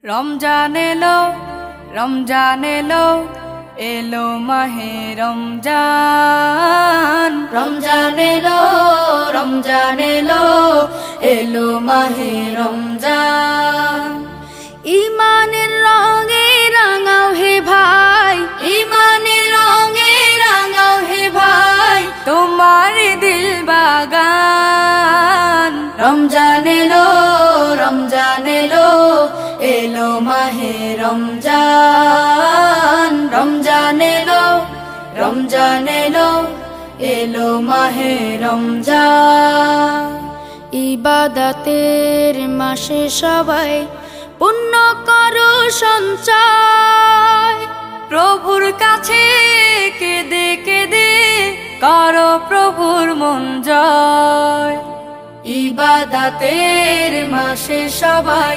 রমজান এলো, রমজান এলো, এলো মাহে রমজান। রমজান এলো, রমজান এলো, এলো মাহে রমজান। ইমানের রঙে রাঙাও হে ভাই, ইমানের রঙে রাঙাও হে ভাই, তোমার দিল বাগান। রমজান এলো, রমজান এলো, এলো মাহে রমজান। রমজান এলো, রমজান এলো, এলো মাহে রমজান। ইবাদতের মাসে সবাই পুণ্য করো সঞ্চয়, প্রভুর কাছে কেঁদে কেঁদে করো প্রভুর মন জয়। ইবাদতের মাসে সবাই